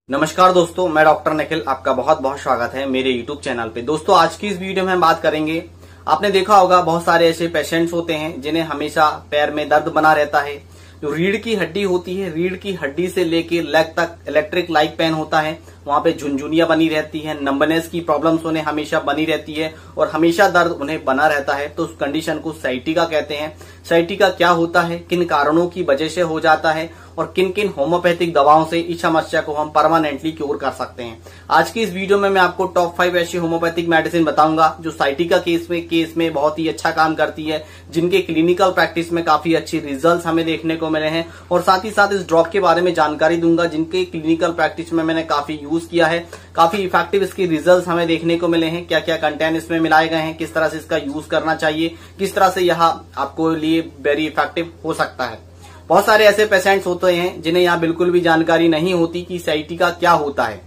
नमस्कार दोस्तों, मैं डॉक्टर निखिल, आपका बहुत बहुत स्वागत है मेरे YouTube चैनल पे। दोस्तों, आज की इस वीडियो में हम बात करेंगे, आपने देखा होगा बहुत सारे ऐसे पेशेंट्स होते हैं जिन्हें हमेशा पैर में दर्द बना रहता है। जो रीढ़ की हड्डी होती है, रीढ़ की हड्डी से लेके लेग तक इलेक्ट्रिक लाइक पेन होता है, वहां पे झुनझुनियां बनी रहती है, नंबनेस की प्रॉब्लम्स उन्हें हमेशा बनी रहती है और हमेशा दर्द उन्हें बना रहता है। तो उस कंडीशन को साइटिका कहते हैं। साइटिका क्या होता है, किन कारणों की वजह से हो जाता है और किन किन होम्योपैथिक दवाओं से इस समस्या को हम परमानेंटली क्योर कर सकते हैं। आज की इस वीडियो में मैं आपको टॉप 5 ऐसी होम्योपैथिक मेडिसिन बताऊंगा जो साइटिका केस में बहुत ही अच्छा काम करती है, जिनके क्लिनिकल प्रैक्टिस में काफी अच्छी रिजल्ट्स हमें देखने को मिले हैं, और साथ ही साथ इस ड्रॉप के बारे में जानकारी दूंगा जिनके क्लिनिकल प्रैक्टिस में मैंने काफी यूज किया है, काफी इफेक्टिव इसके रिजल्ट्स हमें देखने को मिले हैं। क्या क्या कंटेंट इसमें मिलाए गए हैं, किस तरह से इसका यूज करना चाहिए, किस तरह से यह आपको लिए वेरी इफेक्टिव हो सकता है। बहुत सारे ऐसे पेशेंट्स होते हैं जिन्हें यहाँ बिल्कुल भी जानकारी नहीं होती कि साइटिका क्या होता है,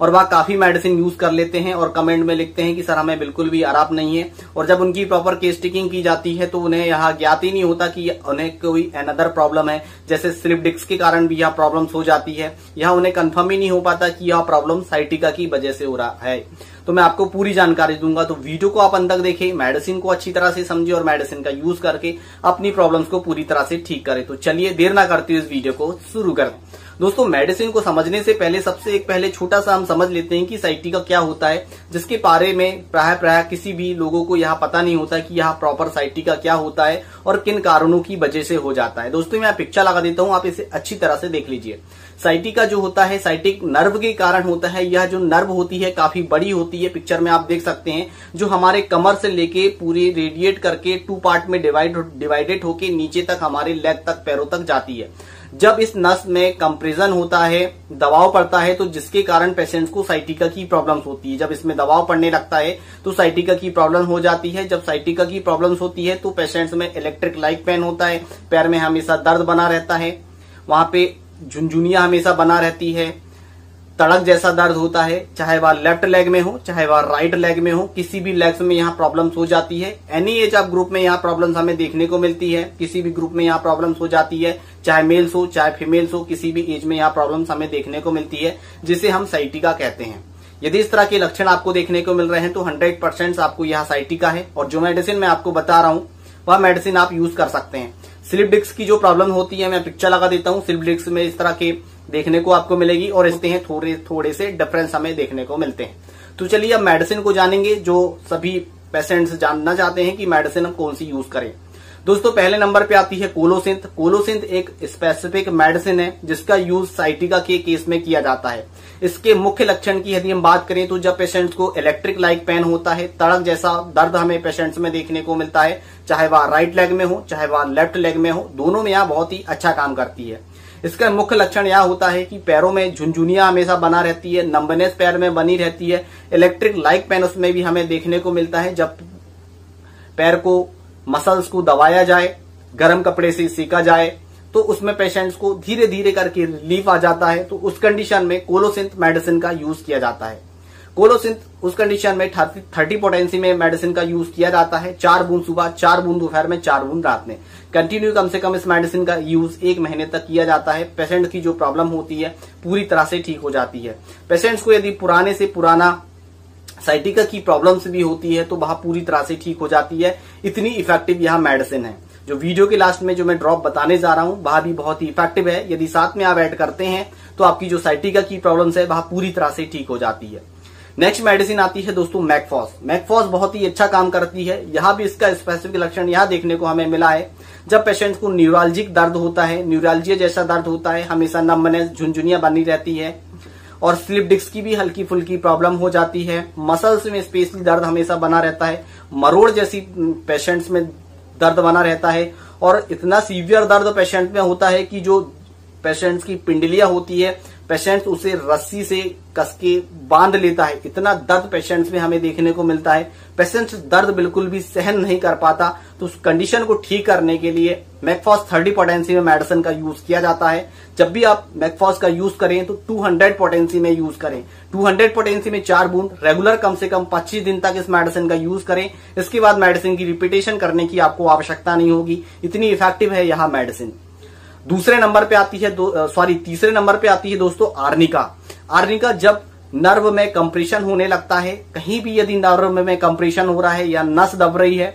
और वह काफी मेडिसिन यूज कर लेते हैं और कमेंट में लिखते हैं कि सर हमें बिल्कुल भी आराम नहीं है, और जब उनकी प्रॉपर केस टेकिंग की जाती है तो उन्हें यहाँ ज्ञात ही नहीं होता कि उन्हें कोई अनदर प्रॉब्लम है, जैसे स्लिप डिस्क के कारण भी यह प्रॉब्लम्स हो जाती है। यहाँ उन्हें कंफर्म ही नहीं हो पाता कि यह प्रॉब्लम साइटिका की वजह से हो रहा है। तो मैं आपको पूरी जानकारी दूंगा, तो वीडियो को आप अंत तक देखें, मेडिसिन को अच्छी तरह से समझे और मेडिसिन का यूज करके अपनी प्रॉब्लम्स को पूरी तरह से ठीक करें। तो चलिए देर ना करते हुए इस वीडियो को शुरू करें। दोस्तों, मेडिसिन को समझने से पहले सबसे पहले छोटा सा हम समझ लेते हैं कि साइटिका क्या होता है, जिसके बारे में प्राय किसी भी लोगों को यह पता नहीं होता कि यह प्रॉपर साइटिका क्या होता है और किन कारणों की वजह से हो जाता है। दोस्तों, मैं पिक्चर लगा देता हूं, आप इसे अच्छी तरह से देख लीजिए। साइटिका जो होता है, साइटिक नर्व के कारण होता है। यह जो नर्व होती है काफी बड़ी होती है, पिक्चर में आप देख सकते हैं, जो हमारे कमर से लेके पूरी रेडिएट करके 2 पार्ट में डिवाइडेड होके नीचे तक हमारे लेग तक, पैरों तक जाती है। जब इस नस में कंप्रेशन होता है, दबाव पड़ता है, तो जिसके कारण पेशेंट्स को साइटिका की प्रॉब्लम्स होती है। जब इसमें दबाव पड़ने लगता है तो साइटिका की प्रॉब्लम हो जाती है। जब साइटिका की प्रॉब्लम्स होती है तो पेशेंट्स में इलेक्ट्रिक लाइक पेन होता है, पैर में हमेशा दर्द बना रहता है, वहां पे झुनझुनियां हमेशा बना रहती है, तड़क जैसा दर्द होता है, चाहे वह लेफ्ट लेग में हो चाहे वह राइट लेग में हो, किसी भी लेग्स में यहाँ प्रॉब्लम्स हो जाती है। एनी एज ऑफ ग्रुप में यहाँ प्रॉब्लम्स हमें देखने को मिलती है, किसी भी ग्रुप में यहाँ प्रॉब्लम्स हो जाती है, चाहे मेल्स हो चाहे फीमेल्स हो, किसी भी एज में यहाँ प्रॉब्लम्स हमें देखने को मिलती है, जिसे हम साइटिका कहते हैं। यदि इस तरह के लक्षण आपको देखने को मिल रहे हैं तो 100% आपको यह साइटिका है, और जो मेडिसिन मैं आपको बता रहा हूँ वह मेडिसिन आप यूज कर सकते हैं। स्लिप डिस्क की जो प्रॉब्लम होती है, मैं पिक्चर लगा देता हूँ, स्लिप डिस्क में इस तरह के देखने को आपको मिलेगी, और इसते हैं थोड़े से डिफरेंस हमें देखने को मिलते हैं। तो चलिए अब मेडिसिन को जानेंगे, जो सभी पेशेंट्स जानना चाहते हैं कि मेडिसिन हम कौन सी यूज करें। दोस्तों, पहले नंबर पे आती है कोलोसिंथ। कोलोसिंथ एक स्पेसिफिक मेडिसिन है जिसका यूज साइटिका के केस में किया जाता है। इसके मुख्य लक्षण की यदि हम बात करें तो जब पेशेंट्स को इलेक्ट्रिक लाइक पेन होता है, तड़क जैसा दर्द हमें पेशेंट्स में देखने को मिलता है, चाहे वह राइट लेग में हो चाहे वह लेफ्ट लेग में हो, दोनों में यह बहुत ही अच्छा काम करती है। इसका मुख्य लक्षण यह होता है कि पैरों में झुनझुनियां हमेशा बना रहती है, नंबनेस पैर में बनी रहती है, इलेक्ट्रिक लाइक पेन उसमें भी हमें देखने को मिलता है। जब पैर को मसल्स को दबाया जाए, गर्म कपड़े से सेका जाए, तो उसमें पेशेंट्स को धीरे धीरे करके रिलीफ आ जाता है। तो उस कंडीशन में कोलोसिंथ मेडिसिन का यूज किया जाता है। कोलोसिंथ उस कंडीशन में 30 पोटेंसी में मेडिसिन का यूज किया जाता है। 4 बूंद सुबह, 4 बूंद दोपहर में, 4 बूंद रात में, कंटिन्यू कम से कम इस मेडिसिन का यूज 1 महीने तक किया जाता है। पेशेंट की जो प्रॉब्लम होती है पूरी तरह से ठीक हो जाती है। पेशेंट्स को यदि पुराने से पुराना साइटिका की प्रॉब्लम्स भी होती है तो वह पूरी तरह से ठीक हो जाती है। इतनी इफेक्टिव यह मेडिसिन है। जो वीडियो के लास्ट में जो मैं ड्रॉप बताने जा रहा हूं वह भी बहुत ही इफेक्टिव है। यदि साथ में आप ऐड करते हैं तो आपकी जो साइटिका की प्रॉब्लम्स है वह पूरी तरह से ठीक हो जाती है। नेक्स्ट मेडिसिन आती है दोस्तों मैकफॉस। मैकफॉस बहुत ही अच्छा काम करती है। यहाँ भी इसका स्पेसिफिक लक्षण यहाँ देखने को हमें मिला है, जब पेशेंट को न्यूरालजिक दर्द होता है, न्यूरालजिया जैसा दर्द होता है, हमेशा नंबनेस, झुनझुनियां बनी रहती है, और स्लिप डिस्क की भी हल्की फुल्की प्रॉब्लम हो जाती है, मसल्स में स्पेशली दर्द हमेशा बना रहता है, मरोड़ जैसी पेशेंट्स में दर्द बना रहता है, और इतना सीवियर दर्द पेशेंट में होता है कि जो पेशेंट्स की पिंडलियां होती है, पेशेंट्स उसे रस्सी से कस के बांध लेता है। इतना दर्द पेशेंट्स में हमें देखने को मिलता है, पेशेंट्स दर्द बिल्कुल भी सहन नहीं कर पाता। तो उस कंडीशन को ठीक करने के लिए मैकफॉस 30 पोटेंसी में मेडिसिन का यूज किया जाता है। जब भी आप मैकफॉस का यूज करें तो 200 पोटेंसी में यूज करें। 200 पोटेंसी में 4 बूंद रेगुलर कम से कम 25 दिन तक इस मेडिसिन का यूज करें। इसके बाद मेडिसिन की रिपीटेशन करने की आपको आवश्यकता नहीं होगी, इतनी इफेक्टिव है यह मेडिसिन। तीसरे नंबर पे आती है दोस्तों आर्निका। आर्निका जब नर्व में कंप्रेशन होने लगता है, कहीं भी यदि नर्व में कंप्रेशन हो रहा है या नस दब रही है,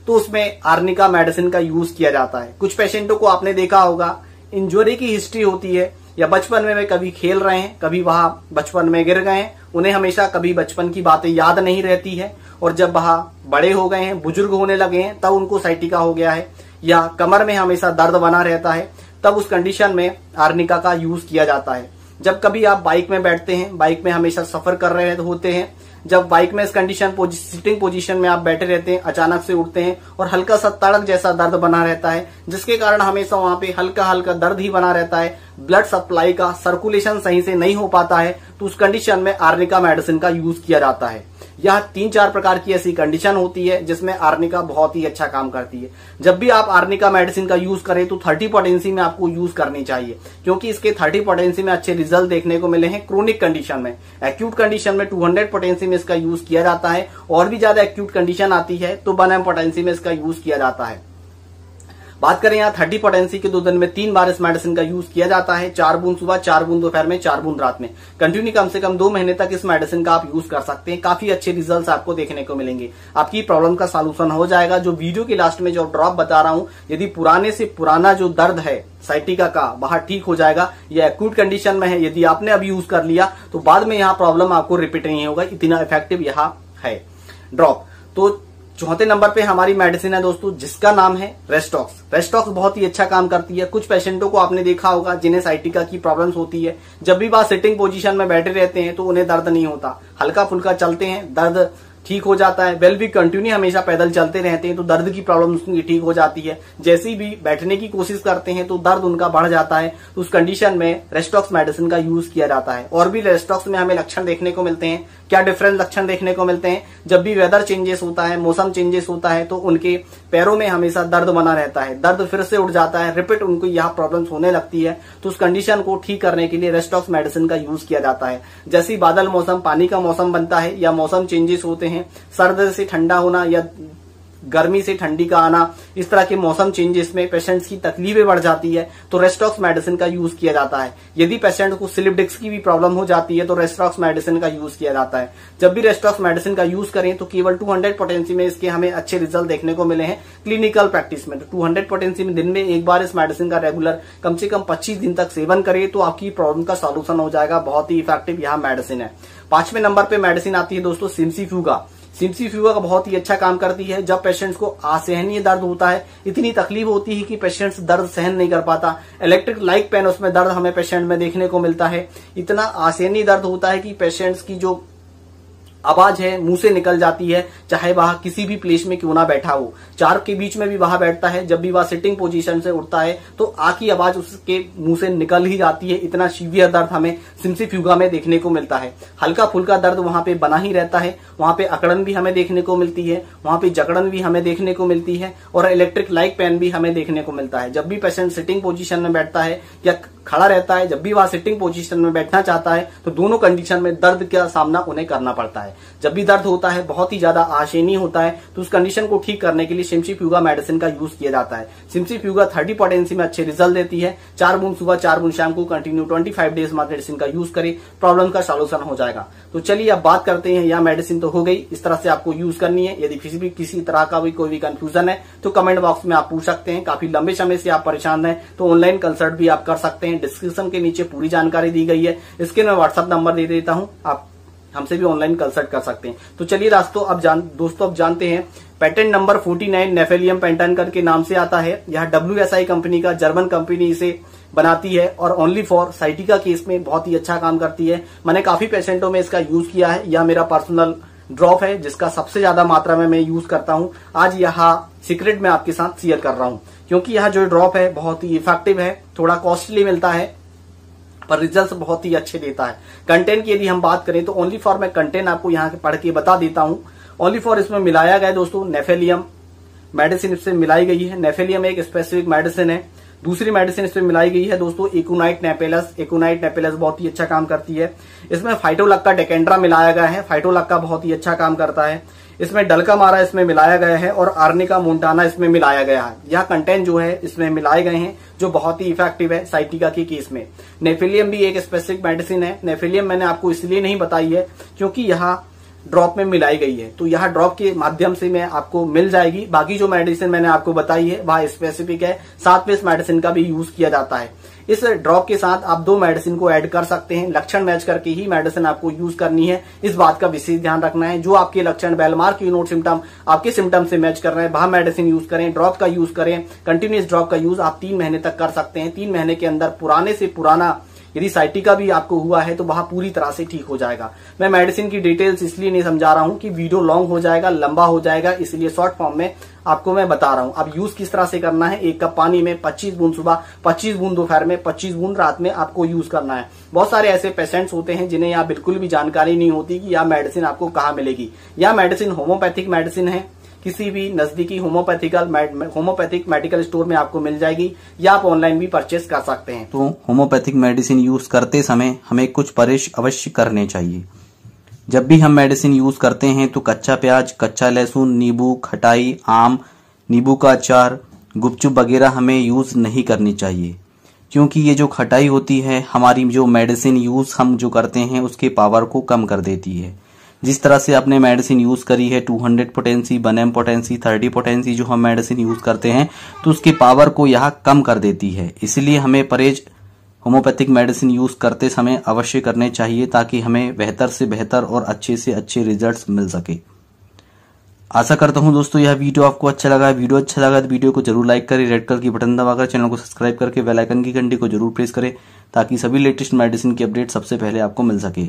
तो उसमें आर्निका मेडिसिन का यूज किया जाता है। कुछ पेशेंटों को आपने देखा होगा, इंजरी की हिस्ट्री होती है या बचपन में वे कभी खेल रहे हैं, कभी वहां बचपन में गिर गए हैं, उन्हें हमेशा कभी बचपन की बातें याद नहीं रहती है, और जब वहां बड़े हो गए हैं, बुजुर्ग होने लगे हैं, तब उनको साइटिका हो गया है, या कमर में हमेशा दर्द बना रहता है, तब उस कंडीशन में आर्निका का यूज किया जाता है। जब कभी आप बाइक में बैठते हैं, बाइक में हमेशा सफर कर रहे होते हैं, जब बाइक में इस कंडीशन सिटिंग पोजीशन में आप बैठे रहते हैं, अचानक से उठते हैं और हल्का सा तड़क जैसा दर्द बना रहता है, जिसके कारण हमेशा वहां पे हल्का हल्का दर्द ही बना रहता है, ब्लड सप्लाई का सर्कुलेशन सही से नहीं हो पाता है, तो उस कंडीशन में आर्निका मेडिसिन का यूज किया जाता है। यह 3-4 प्रकार की ऐसी कंडीशन होती है जिसमें आर्निका बहुत ही अच्छा काम करती है। जब भी आप आर्निका मेडिसिन का यूज करें तो 30 पोटेंसी में आपको यूज करनी चाहिए, क्योंकि इसके 30 पोटेंसी में अच्छे रिजल्ट देखने को मिले हैं क्रोनिक कंडीशन में। एक्यूट कंडीशन में 200 पोटेंसी में इसका यूज किया जाता है, और भी ज्यादा एक्यूट कंडीशन आती है तो 1 m पोटेंसी में इसका यूज किया जाता है। बात करें यहाँ 30 पोटेंसी के 2 दिन में 3 बार इस मेडिसिन का यूज किया जाता है, 4 बूंद सुबह, 4 बूंद दोपहर में, 4 बूंद रात में। कंटिन्यू कम से कम 2 महीने तक इस मेडिसिन का आप यूज कर सकते हैं। काफी अच्छे रिजल्ट्स आपको देखने को मिलेंगे, आपकी प्रॉब्लम का सॉल्यूशन हो जाएगा। जो वीडियो के लास्ट में जो ड्रॉप बता रहा हूं, यदि पुराने से पुराना जो दर्द है साइटिका का वहां ठीक हो जाएगा, या एक्यूट कंडीशन में है, यदि आपने अभी यूज कर लिया तो बाद में यहाँ प्रॉब्लम आपको रिपीट नहीं होगा, इतना इफेक्टिव यहाँ है ड्रॉप। तो चौथे नंबर पे हमारी मेडिसिन है दोस्तों, जिसका नाम है रेस्टॉक्स। रेस्टॉक्स बहुत ही अच्छा काम करती है। कुछ पेशेंटों को आपने देखा होगा जिन्हें साइटिका की प्रॉब्लम्स होती है, जब भी वह सिटिंग पोजीशन में बैठे रहते हैं तो उन्हें दर्द नहीं होता, हल्का फुल्का चलते हैं, दर्द ठीक हो जाता है। वेल भी कंटिन्यू हमेशा पैदल चलते रहते हैं तो दर्द की प्रॉब्लम उनकी ठीक हो जाती है। जैसे ही भी बैठने की कोशिश करते हैं तो दर्द उनका बढ़ जाता है, तो उस कंडीशन में रेस्टॉक्स मेडिसिन का यूज किया जाता है। और भी रेस्टॉक्स में हमें लक्षण देखने को मिलते हैं। क्या डिफरेंट लक्षण देखने को मिलते हैं? जब भी वेदर चेंजेस होता है, मौसम चेंजेस होता है, तो उनके पैरों में हमेशा दर्द बना रहता है, दर्द फिर से उठ जाता है, रिपीट उनको यह प्रॉब्लम्स होने लगती है। तो उस कंडीशन को ठीक करने के लिए रेस्टॉक्स मेडिसिन का यूज किया जाता है। जैसे बादल मौसम, पानी का मौसम बनता है, या मौसम चेंजेस होते हैं, सर्द से ठंडा होना या गर्मी से ठंडी का आना, इस तरह के मौसम चेंजेस में पेशेंट्स की तकलीफें बढ़ जाती है तो रेस्टॉक्स मेडिसिन का यूज किया जाता है। यदि पेशेंट को स्लिप डिस्क की भी प्रॉब्लम हो जाती है तो रेस्टॉक्स मेडिसिन का यूज किया जाता है। जब भी रेस्टॉक्स मेडिसिन का यूज करें तो केवल 200 पोटेंसी में इसके हमें अच्छे रिजल्ट देखने को मिले हैं क्लिनिकल प्रैक्टिस में। तो 200 पोटेंसी में दिन में एक बार इस मेडिसिन का रेगुलर कम से कम 25 दिन तक सेवन करें तो आपकी प्रॉब्लम का सॉल्यूशन हो जाएगा। बहुत ही इफेक्टिव यह मेडिसिन है। 5वें नंबर पे मेडिसिन आती है दोस्तों सिम्सीफ्यूगा। सिम्सीफ्यूगा का बहुत ही अच्छा काम करती है। जब पेशेंट्स को असहनीय दर्द होता है, इतनी तकलीफ होती है कि पेशेंट्स दर्द सहन नहीं कर पाता, इलेक्ट्रिक लाइक पेन उसमें दर्द हमें पेशेंट में देखने को मिलता है, इतना असहनीय दर्द होता है कि पेशेंट्स की जो आवाज है मुंह से निकल जाती है, चाहे वह किसी भी प्लेस में क्यों ना बैठा हो, चार के बीच में भी वहां बैठता है, जब भी वह सिटिंग पोजीशन से उठता है तो आ की आवाज उसके मुंह से निकल ही जाती है। इतना सीवियर दर्द हमें सिम्सीफ्यूगा में देखने को मिलता है। हल्का फुल्का दर्द वहां पे बना ही रहता है, वहां पे अकड़न भी हमें देखने को मिलती है, वहां पे जकड़न भी हमें देखने को मिलती है, और इलेक्ट्रिक लाइक पेन भी हमें देखने को मिलता है। जब भी पेशेंट सिटिंग पोजीशन में बैठता है या खड़ा रहता है, जब भी वह सिटिंग पोजीशन में बैठना चाहता है तो दोनों कंडीशन में दर्द का सामना उन्हें करना पड़ता है। जब भी दर्द होता है, बहुत ही ज्यादा असहनीय होता है, तो उस कंडीशन को ठीक करने के लिए सिम्सीफ्यूगा मेडिसिन का यूज किया जाता है। सिम्सीफ्यूगा 30 पोटेंसी में अच्छे रिजल्ट देती है। 4 बूंद सुबह, 4 बूंद शाम को कंटिन्यू 25 डेज मेडिसिन का यूज करें, प्रॉब्लम का सॉल्यूशन हो जाएगा। तो चलिए अब बात करते हैं, यह मेडिसिन तो हो गई, इस तरह से आपको यूज करनी है। यदि किसी तरह का भी कोई भी कंफ्यूजन है तो कमेंट बॉक्स में आप पूछ सकते हैं। काफी लंबे समय से आप परेशान हैं तो ऑनलाइन कंसल्ट भी आप कर सकते हैं। डिस्क्रिप्शन के नीचे पूरी जानकारी दी गई है, इसके मैं व्हाट्सएप नंबर दे देता हूं, आप हमसे भी ऑनलाइन कंसल्ट कर सकते हैं। तो चलिए दोस्तों अब जानते हैं। पेटेंट नंबर 49 नेफेलियम पेंटन करके नाम से आता है। यह WSI कंपनी का, जर्मन कंपनी इसे बनाती है और ओनली फॉर साइटिका केस में बहुत ही अच्छा काम करती है। मैंने काफी पेशेंटों में इसका यूज किया है। यह मेरा पर्सनल ड्रॉप है जिसका सबसे ज्यादा मात्रा में मैं यूज करता हूं। आज यह सीक्रेट में आपके साथ शेयर कर रहा हूं, क्योंकि यह जो ड्रॉप है बहुत ही इफेक्टिव है। थोड़ा कॉस्टली मिलता है पर रिजल्ट बहुत ही अच्छे देता है। कंटेंट की यदि हम बात करें तो ओनली फॉर, मैं कंटेंट आपको यहाँ पढ़ के बता देता हूं। ओनली फॉर इसमें मिलाया गया दोस्तों नेफेलियम मेडिसिन इससे मिलाई गई है। नेफेलियम एक स्पेसिफिक मेडिसिन है दूसरी मेडिसिन इसमें मिलाई गई है दोस्तों एकोनाइट नेपेलस। एकोनाइट नेपेलस बहुत ही अच्छा काम करती है। इसमें फाइटोलक्का डेकेंड्रा मिलाया गया है। फाइटोलक्का बहुत ही अच्छा काम करता है। इसमें डल्कामारा इसमें मिलाया गया है और आर्निका मोन्टाना इसमें मिलाया गया है। यह कंटेंट जो है इसमें मिलाए गए हैं जो बहुत ही इफेक्टिव है साइटिका के केस में। नेफिलियम भी एक स्पेसिफिक मेडिसिन है। नेफिलियम मैंने आपको इसलिए नहीं बताई है क्योंकि यहाँ ड्रॉप में मिलाई गई है, तो यह ड्रॉप के माध्यम से मैं आपको मिल जाएगी। बाकी जो मेडिसिन मैंने आपको बताई है वह स्पेसिफिक है। साथ में इस मेडिसिन का भी यूज किया जाता है। इस ड्रॉप के साथ आप 2 मेडिसिन को ऐड कर सकते हैं। लक्षण मैच करके ही मेडिसिन आपको यूज करनी है, इस बात का विशेष ध्यान रखना है। जो आपके लक्षण बेलमार्क यूनोट सिम्टम आपके सिम्टम से मैच कर रहे हैं वह मेडिसिन यूज करें, ड्रॉप का यूज करें। कंटिन्यूस ड्रॉप का यूज आप 3 महीने तक कर सकते हैं। 3 महीने के अंदर पुराने से पुराना यदि साइटिका भी आपको हुआ है तो वह पूरी तरह से ठीक हो जाएगा। मैं मेडिसिन की डिटेल्स इसलिए नहीं समझा रहा हूं कि वीडियो लॉन्ग हो जाएगा, लंबा हो जाएगा, इसलिए शॉर्ट फॉर्म में आपको मैं बता रहा हूं। अब यूज किस तरह से करना है, 1 कप पानी में 25 बूंद सुबह, 25 बूंद दोपहर में, 25 बूंद रात में आपको यूज करना है। बहुत सारे ऐसे पेशेंट्स होते हैं जिन्हें यहाँ बिल्कुल भी जानकारी नहीं होती कि यह मेडिसिन आपको कहाँ मिलेगी। यह मेडिसिन होम्योपैथिक मेडिसिन है, किसी भी नजदीकी होम्योपैथिक मेडिकल स्टोर में आपको मिल जाएगी या आप ऑनलाइन भी परचेस कर सकते हैं। तो होम्योपैथिक मेडिसिन यूज करते समय हमें कुछ परहेज अवश्य करने चाहिए। जब भी हम मेडिसिन यूज करते हैं तो कच्चा प्याज, कच्चा लहसुन, नींबू, खटाई, आम, नींबू का अचार, गुपचुप वगैरह हमें यूज नहीं करनी चाहिए, क्योंकि ये जो खटाई होती है हमारी जो मेडिसिन यूज हम जो करते हैं उसके पावर को कम कर देती है। जिस तरह से आपने मेडिसिन यूज करी है 200 पोटेंसी, 1M पोटेंसी, 30 पोटेंसी जो हम मेडिसिन यूज करते हैं तो उसकी पावर को यह कम कर देती है। इसलिए हमें परहेज होम्योपैथिक मेडिसिन यूज करते समय अवश्य करने चाहिए ताकि हमें बेहतर से बेहतर और अच्छे से अच्छे रिजल्ट्स मिल सके। आशा करता हूं दोस्तों यह वीडियो आपको अच्छा लगा। वीडियो अच्छा लगा तो वीडियो को जरूर लाइक करें, रेड कलर की बटन दबाकर चैनल को सब्सक्राइब करके बेल आइकन की घंटी को जरूर प्रेस करें ताकि सभी लेटेस्ट मेडिसिन की अपडेट सबसे पहले आपको मिल सके।